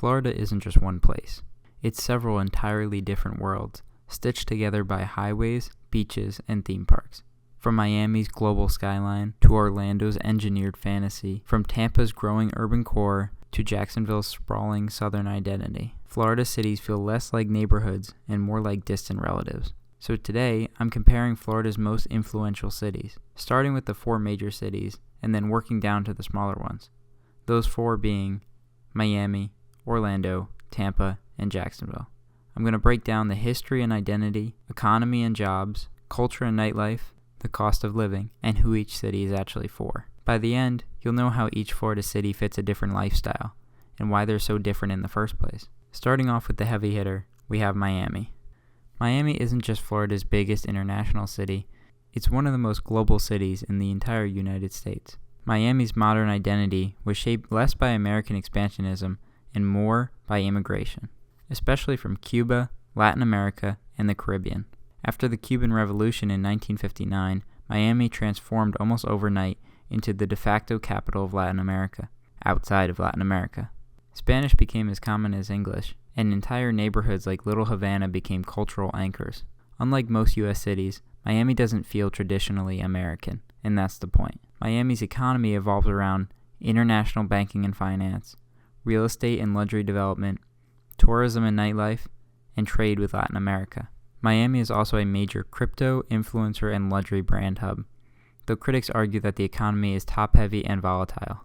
Florida isn't just one place. It's several entirely different worlds, stitched together by highways, beaches, and theme parks. From Miami's global skyline to Orlando's engineered fantasy, from Tampa's growing urban core to Jacksonville's sprawling southern identity, Florida cities feel less like neighborhoods and more like distant relatives. So today, I'm comparing Florida's most influential cities, starting with the 4 major cities and then working down to the smaller ones. Those 4 being Miami, Orlando, Tampa, and Jacksonville. I'm going to break down the history and identity, economy and jobs, culture and nightlife, the cost of living, and who each city is actually for. By the end, you'll know how each Florida city fits a different lifestyle and why they're so different in the first place. Starting off with the heavy hitter, we have Miami. Miami isn't just Florida's biggest international city, it's one of the most global cities in the entire United States. Miami's modern identity was shaped less by American expansionism and more by immigration, especially from Cuba, Latin America, and the Caribbean. After the Cuban Revolution in 1959, Miami transformed almost overnight into the de facto capital of Latin America, outside of Latin America. Spanish became as common as English, and entire neighborhoods like Little Havana became cultural anchors. Unlike most U.S. cities, Miami doesn't feel traditionally American, and that's the point. Miami's economy evolves around international banking and finance, real estate and luxury development, tourism and nightlife, and trade with Latin America. Miami is also a major crypto, influencer, and luxury brand hub, though critics argue that the economy is top-heavy and volatile.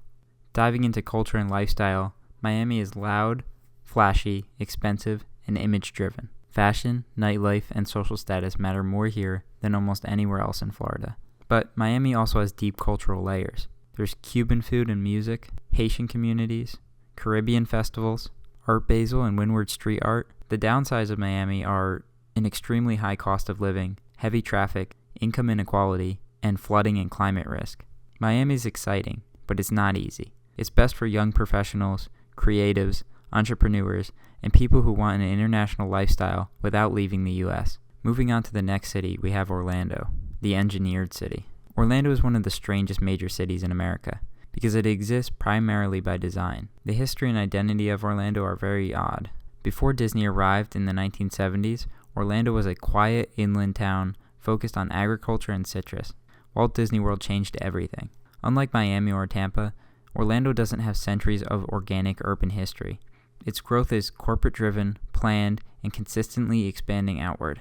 Diving into culture and lifestyle, Miami is loud, flashy, expensive, and image-driven. Fashion, nightlife, and social status matter more here than almost anywhere else in Florida. But Miami also has deep cultural layers. There's Cuban food and music, Haitian communities, Caribbean festivals, Art Basel and Windward street art. The downsides of Miami are an extremely high cost of living, heavy traffic, income inequality, and flooding and climate risk. Miami is exciting, but it's not easy. It's best for young professionals, creatives, entrepreneurs, and people who want an international lifestyle without leaving the U.S. Moving on to the next city, we have Orlando, the engineered city. Orlando is one of the strangest major cities in America because it exists primarily by design. The history and identity of Orlando are very odd. Before Disney arrived in the 1970s, Orlando was a quiet inland town focused on agriculture and citrus. Walt Disney World changed everything. Unlike Miami or Tampa, Orlando doesn't have centuries of organic urban history. Its growth is corporate-driven, planned, and consistently expanding outward.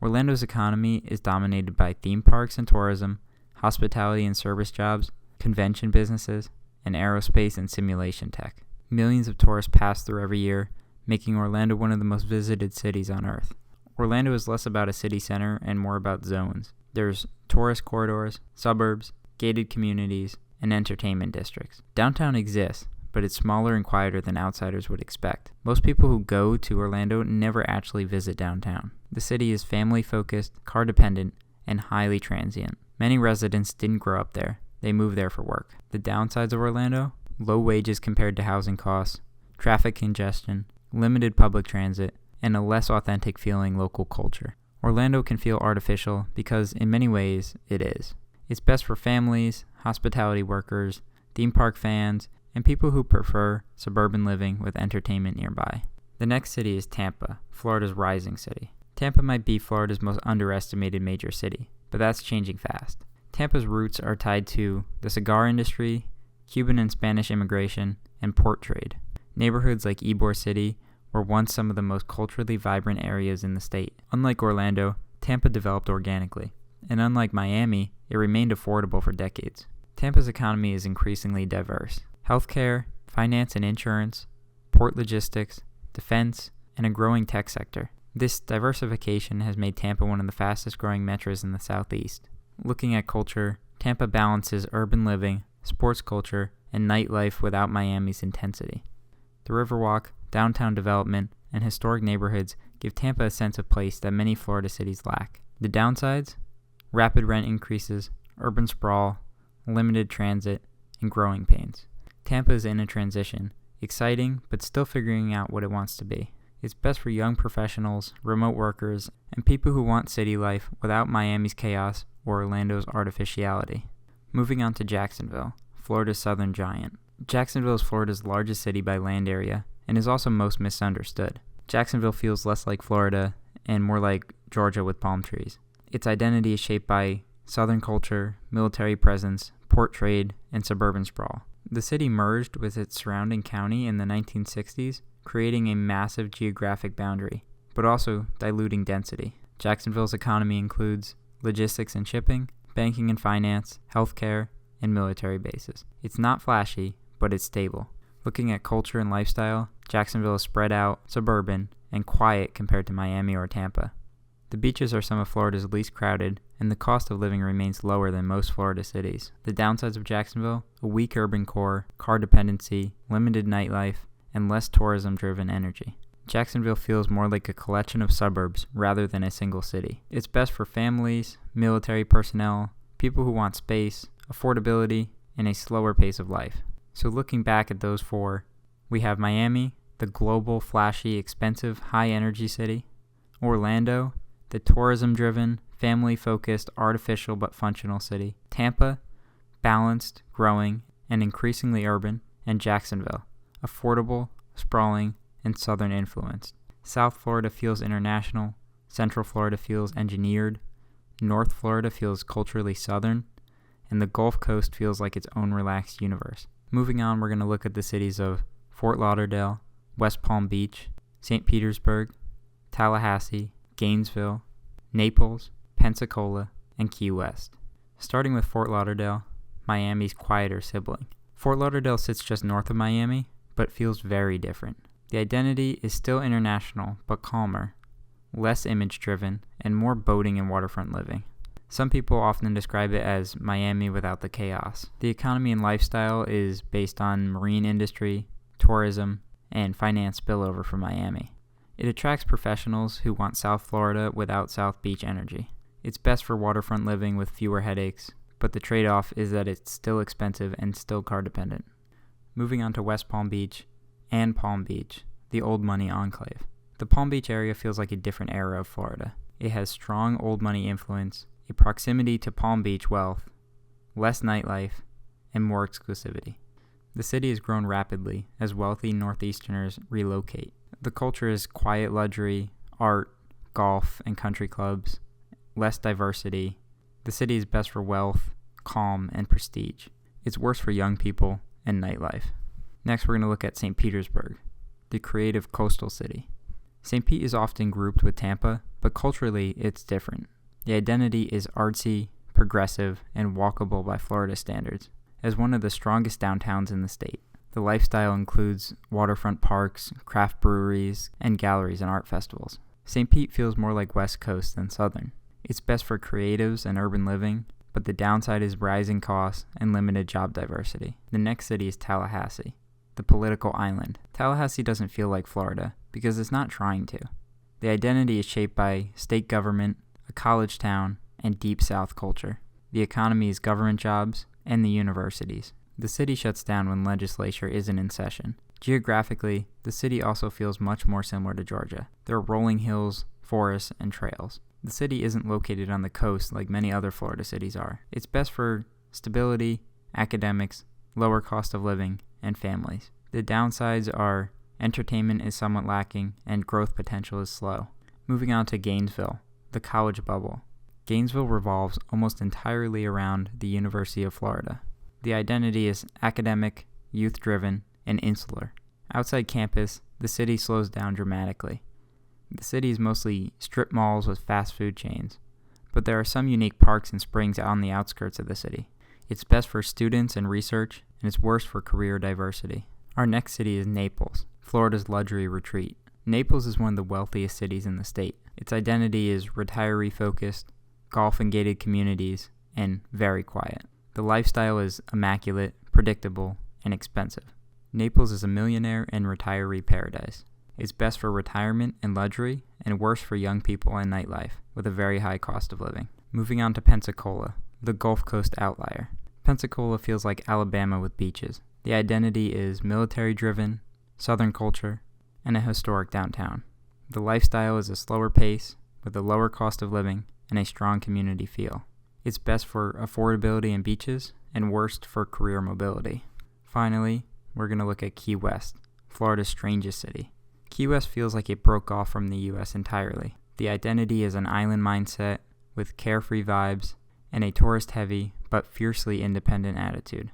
Orlando's economy is dominated by theme parks and tourism, hospitality and service jobs, convention businesses, and aerospace and simulation tech. Millions of tourists pass through every year, making Orlando one of the most visited cities on Earth. Orlando is less about a city center and more about zones. There's tourist corridors, suburbs, gated communities, and entertainment districts. Downtown exists, but it's smaller and quieter than outsiders would expect. Most people who go to Orlando never actually visit downtown. The city is family-focused, car-dependent, and highly transient. Many residents didn't grow up there. They moved there for work. The downsides of Orlando: low wages compared to housing costs, traffic congestion, limited public transit, and a less authentic feeling local culture. Orlando can feel artificial because in many ways it is. It's best for families, hospitality workers, theme park fans, and people who prefer suburban living with entertainment nearby. The next city is Tampa, Florida's rising city. Tampa might be Florida's most underestimated major city, but that's changing fast. Tampa's roots are tied to the cigar industry, Cuban and Spanish immigration, and port trade. Neighborhoods like Ybor City were once some of the most culturally vibrant areas in the state. Unlike Orlando, Tampa developed organically, and unlike Miami, it remained affordable for decades. Tampa's economy is increasingly diverse. Healthcare, finance and insurance, port logistics, defense, and a growing tech sector. This diversification has made Tampa one of the fastest growing metros in the Southeast. Looking at culture, Tampa balances urban living, sports culture, and nightlife without Miami's intensity. The Riverwalk, downtown development, and historic neighborhoods give Tampa a sense of place that many Florida cities lack. The downsides? Rapid rent increases, urban sprawl, limited transit, and growing pains. Tampa is in a transition, exciting but still figuring out what it wants to be. It's best for young professionals, remote workers, and people who want city life without Miami's chaos or Orlando's artificiality. Moving on to Jacksonville, Florida's southern giant. Jacksonville is Florida's largest city by land area and is also most misunderstood. Jacksonville feels less like Florida and more like Georgia with palm trees. Its identity is shaped by Southern culture, military presence, port trade, and suburban sprawl. The city merged with its surrounding county in the 1960s, creating a massive geographic boundary, but also diluting density. Jacksonville's economy includes logistics and shipping, banking and finance, healthcare, and military bases. It's not flashy, but it's stable. Looking at culture and lifestyle, Jacksonville is spread out, suburban, and quiet compared to Miami or Tampa. The beaches are some of Florida's least crowded, and the cost of living remains lower than most Florida cities. The downsides of Jacksonville: a weak urban core, car dependency, limited nightlife, and less tourism-driven energy. Jacksonville feels more like a collection of suburbs rather than a single city. It's best for families, military personnel, people who want space, affordability, and a slower pace of life. So looking back at those four, we have Miami, the global, flashy, expensive, high-energy city; Orlando, the tourism-driven, family-focused, artificial but functional city; Tampa, balanced, growing, and increasingly urban; and Jacksonville, affordable, sprawling, and southern influenced. South Florida feels international, Central Florida feels engineered, North Florida feels culturally southern, and the Gulf Coast feels like its own relaxed universe. Moving on, we're going to look at the cities of Fort Lauderdale, West Palm Beach, St. Petersburg, Tallahassee, Gainesville, Naples, Pensacola, and Key West. Starting with Fort Lauderdale, Miami's quieter sibling. Fort Lauderdale sits just north of Miami, but feels very different. The identity is still international, but calmer, less image-driven, and more boating and waterfront living. Some people often describe it as Miami without the chaos. The economy and lifestyle is based on marine industry, tourism, and finance spillover from Miami. It attracts professionals who want South Florida without South Beach energy. It's best for waterfront living with fewer headaches, but the trade-off is that it's still expensive and still car-dependent. Moving on to West Palm Beach and Palm Beach, the old money enclave. The Palm Beach area feels like a different era of Florida. It has strong old money influence, a proximity to Palm Beach wealth, less nightlife, and more exclusivity. The city has grown rapidly as wealthy Northeasterners relocate. The culture is quiet luxury, art, golf, and country clubs, less diversity. The city is best for wealth, calm, and prestige. It's worse for young people and nightlife. Next, we're going to look at St. Petersburg, the creative coastal city. St. Pete is often grouped with Tampa, but culturally it's different. The identity is artsy, progressive, and walkable by Florida standards. As one of the strongest downtowns in the state, the lifestyle includes waterfront parks, craft breweries, and galleries and art festivals. St. Pete feels more like West Coast than Southern. It's best for creatives and urban living, but the downside is rising costs and limited job diversity. The next city is Tallahassee, the political island. Tallahassee doesn't feel like Florida because it's not trying to. The identity is shaped by state government, a college town, and deep South culture. The economy is government jobs and the universities. The city shuts down when legislature isn't in session. Geographically, the city also feels much more similar to Georgia. There are rolling hills, forests, and trails. The city isn't located on the coast like many other Florida cities are. It's best for stability, academics, lower cost of living, and families. The downsides are entertainment is somewhat lacking and growth potential is slow. Moving on to Gainesville, the college bubble. Gainesville revolves almost entirely around the University of Florida. The identity is academic, youth-driven, and insular. Outside campus, the city slows down dramatically. The city is mostly strip malls with fast food chains, but there are some unique parks and springs on the outskirts of the city. It's best for students and research, and it's worse for career diversity. Our next city is Naples, Florida's luxury retreat. Naples is one of the wealthiest cities in the state. Its identity is retiree-focused, golf and gated communities, and very quiet. The lifestyle is immaculate, predictable, and expensive. Naples is a millionaire and retiree paradise. It's best for retirement and luxury, and worse for young people and nightlife, with a very high cost of living. Moving on to Pensacola, the Gulf Coast outlier. Pensacola feels like Alabama with beaches. The identity is military-driven, Southern culture, and a historic downtown. The lifestyle is a slower pace, with a lower cost of living, and a strong community feel. It's best for affordability and beaches, and worst for career mobility. Finally, we're going to look at Key West, Florida's strangest city. Key West feels like it broke off from the U.S. entirely. The identity is an island mindset with carefree vibes and a tourist-heavy but fiercely independent attitude.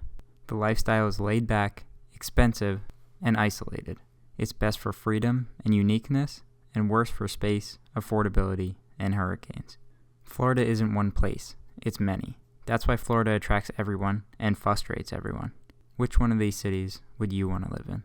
The lifestyle is laid back, expensive, and isolated. It's best for freedom and uniqueness, and worse for space, affordability, and hurricanes. Florida isn't one place, it's many. That's why Florida attracts everyone and frustrates everyone. Which one of these cities would you want to live in?